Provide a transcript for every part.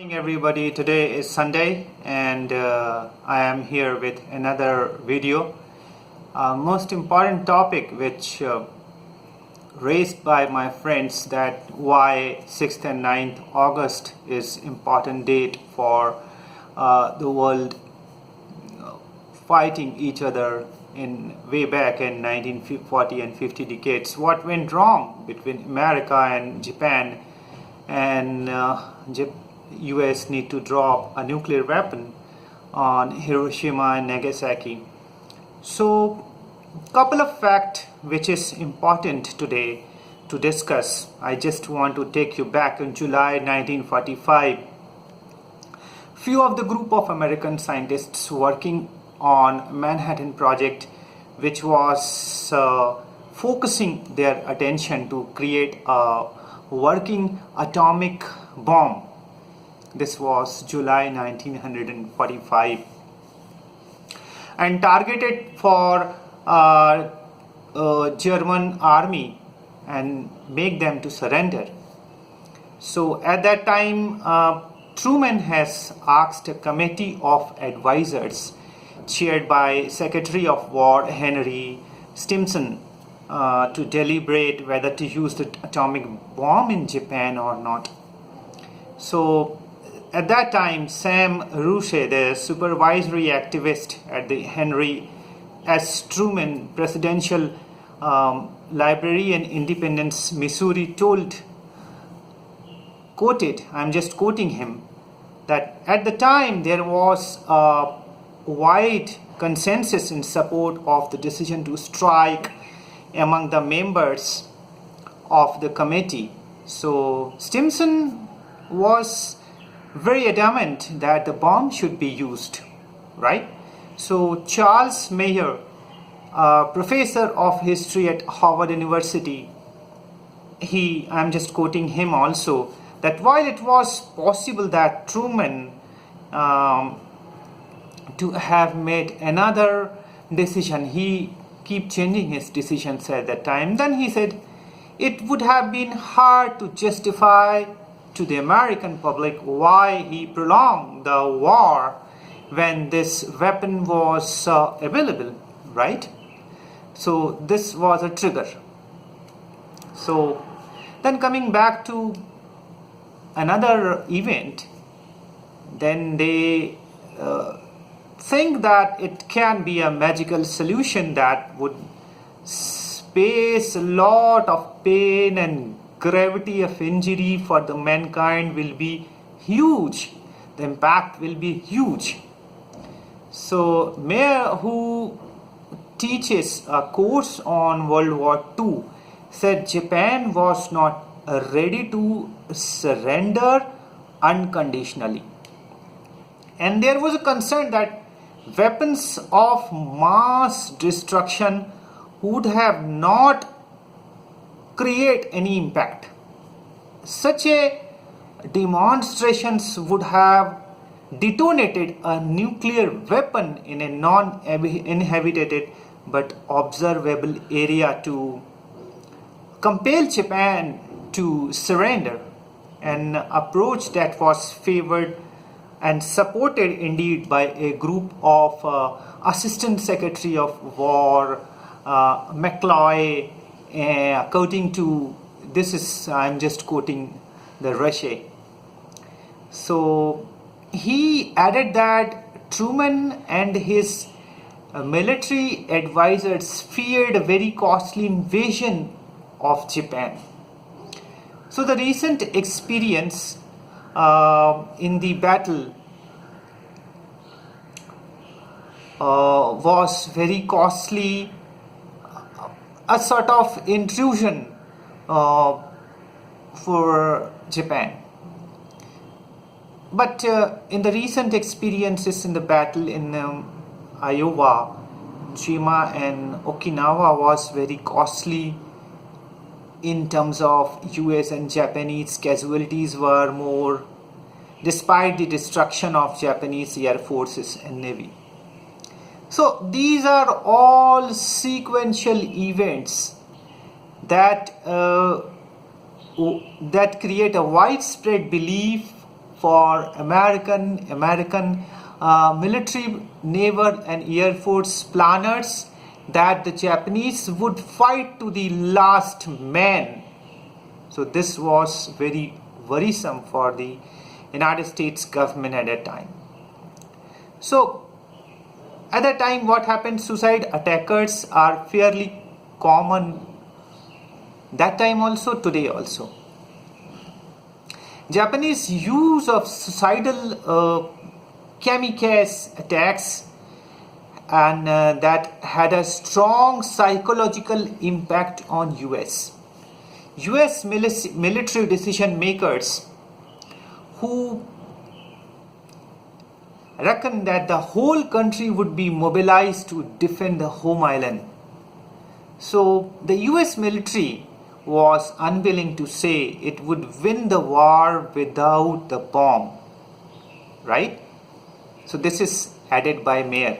Morning everybody. Today is Sunday and I am here with another video. Most important topic which raised by my friends, that why 6th and 9th August is important date for the world fighting each other in way back in 1940 and 50 decades. What went wrong between America and Japan, and US need to drop a nuclear weapon on Hiroshima and Nagasaki. So couple of facts which is important today to discuss. I just want to take you back in July 1945. Few of the group of American scientists working on Manhattan Project, which was focusing their attention to create a working atomic bomb. This was July 1945 and targeted for German army and make them to surrender. So at that time Truman has asked a committee of advisors chaired by Secretary of War Henry Stimson to deliberate whether to use the atomic bomb in Japan or not. So at that time, Sam Rusche, the supervisory activist at the Henry S. Truman Presidential Library in Independence, Missouri, quoted, I'm just quoting him, that at the time there was a wide consensus in support of the decision to strike among the members of the committee. So Stimson was very adamant that the bomb should be used, right? So Charles Mayer, professor of history at Harvard University, I'm just quoting him also, that while it was possible that Truman to have made another decision, he keep changing his decisions at that time, then he said it would have been hard to justify to the American public why he prolonged the war when this weapon was available, right? So this was a trigger. So then coming back to another event, then they think that it can be a magical solution that would space a lot of pain, and gravity of injury for the mankind will be huge. The impact will be huge. So Mayer, who teaches a course on World War II, said Japan was not ready to surrender unconditionally. And there was a concern that weapons of mass destruction would have not create any impact. Such a demonstrations would have detonated a nuclear weapon in a non-inhabited but observable area to compel Japan to surrender, an approach that was favored and supported indeed by a group of Assistant Secretary of War McCloy, according to this is, I'm just quoting the Rusche. So he added that Truman and his military advisors feared a very costly invasion of Japan. So the recent experience in the battle was very costly, a sort of intrusion for Japan. But in the recent experiences in the battle in Iowa, Jima and Okinawa was very costly in terms of US and Japanese casualties were more, despite the destruction of Japanese air forces and navy. So these are all sequential events that that create a widespread belief for American military, naval and air force planners that the Japanese would fight to the last man. So this was very worrisome for the United States government at that time. So at that time, what happened? Suicide attackers are fairly common that time also, today also. Japanese use of suicidal kamikaze attacks and that had a strong psychological impact on US military decision makers who reckoned that the whole country would be mobilized to defend the home island. So the US military was unwilling to say it would win the war without the bomb, right? So this is added by Mayer.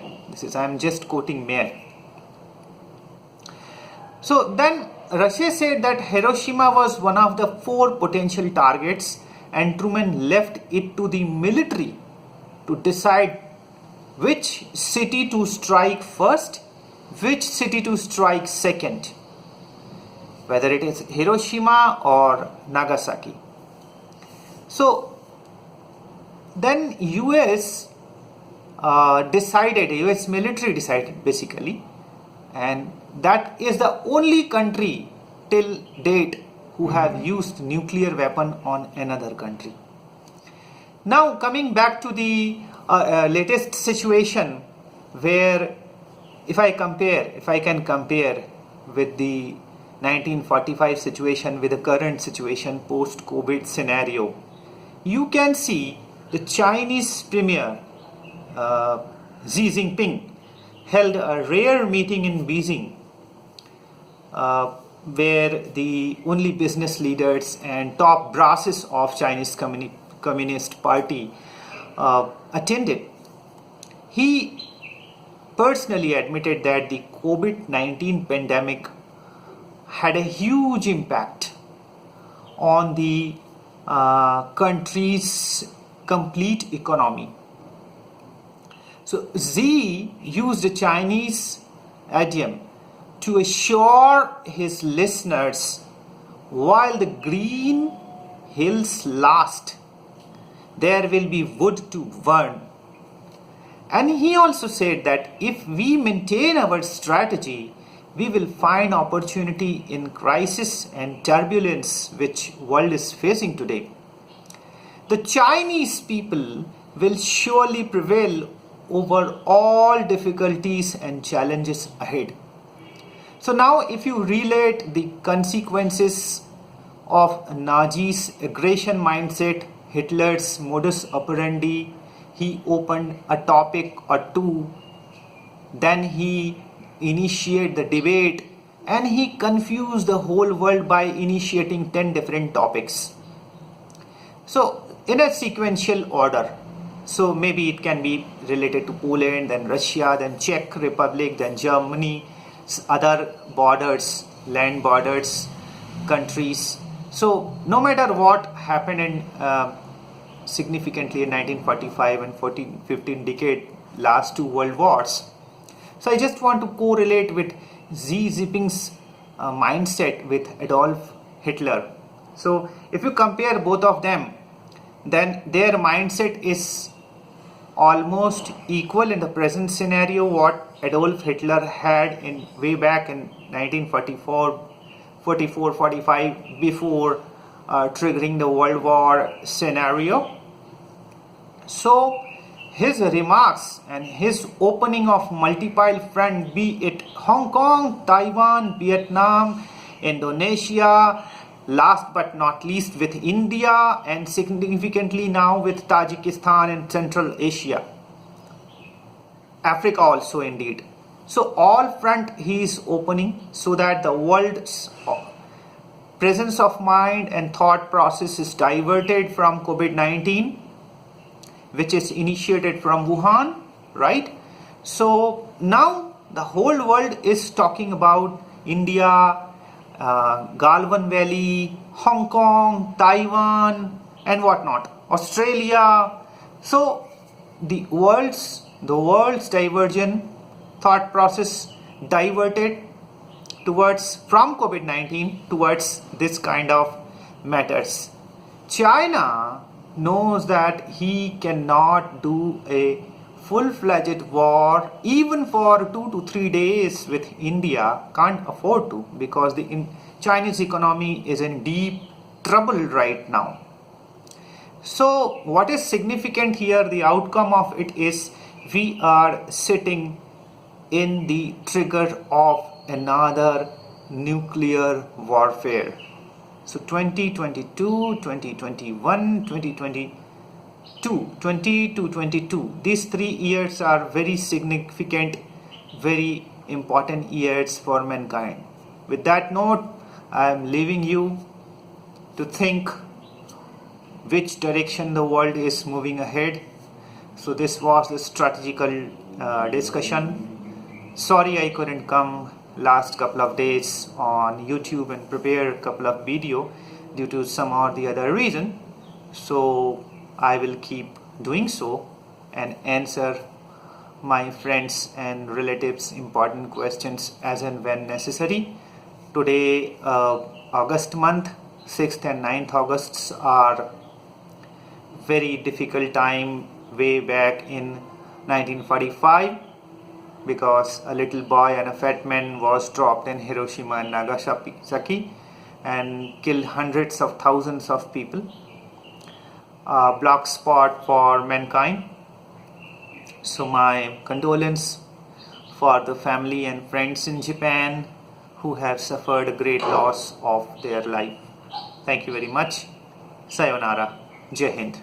I'm just quoting Mayer. So then Russia said that Hiroshima was one of the 4 potential targets, and Truman left it to the military to decide which city to strike first, which city to strike second, whether it is Hiroshima or Nagasaki. So then US military decided basically, and that is the only country till date who have used nuclear weapon on another country. Now coming back to the latest situation, where if I can compare with the 1945 situation with the current situation post-COVID scenario, you can see the Chinese Premier Xi Jinping held a rare meeting in Beijing where the only business leaders and top brasses of Chinese Communist Party attended. He personally admitted that the COVID-19 pandemic had a huge impact on the country's complete economy. So Xi used a Chinese idiom to assure his listeners, while the green hills last, there will be wood to burn. And he also said that if we maintain our strategy, we will find opportunity in crisis and turbulence which world is facing today. The Chinese people will surely prevail over all difficulties and challenges ahead. So now if you relate the consequences of Nazi's aggression mindset, Hitler's modus operandi, he opened a topic or two, then he initiated the debate, and he confused the whole world by initiating 10 different topics. So in a sequential order, so maybe it can be related to Poland, then Russia, then Czech Republic, then Germany, other borders, land borders, countries. So no matter what happened in significantly in 1945 and 15 decade, last 2 world wars. So I just want to correlate with Xi Jinping's mindset with Adolf Hitler. So if you compare both of them, then their mindset is almost equal in the present scenario what Adolf Hitler had in way back in 1944, 45 before triggering the World War scenario. So his remarks and his opening of multiple front, be it Hong Kong, Taiwan, Vietnam, Indonesia, last but not least with India, and significantly now with Tajikistan and Central Asia, Africa also indeed. So all front he is opening so that the world's presence of mind and thought process is diverted from COVID-19, which is initiated from Wuhan, right? So now the whole world is talking about India, Galwan Valley, Hong Kong, Taiwan, and whatnot. Australia. So the world's divergent thought process diverted towards from COVID-19 towards this kind of matters. China knows that he cannot do a full-fledged war even for 2 to 3 days with India, can't afford to, because the Chinese economy is in deep trouble right now. So what is significant here, the outcome of it is we are sitting in the trigger of another nuclear warfare. So 2022, 2021, 2022, 20 to 22, these 3 years are very significant, very important years for mankind. With that note, I am leaving you to think which direction the world is moving ahead. So this was the strategical discussion. Sorry I couldn't come last couple of days on YouTube and prepare a couple of video due to some or the other reason. So I will keep doing so and answer my friends and relatives important questions as and when necessary. Today August month, 6th and 9th August are very difficult time way back in 1945, because a little boy and a fat man was dropped in Hiroshima and Nagasaki and killed hundreds of thousands of people. A black spot for mankind. So my condolence for the family and friends in Japan who have suffered a great loss of their life. Thank you very much. Sayonara. Jai Hind.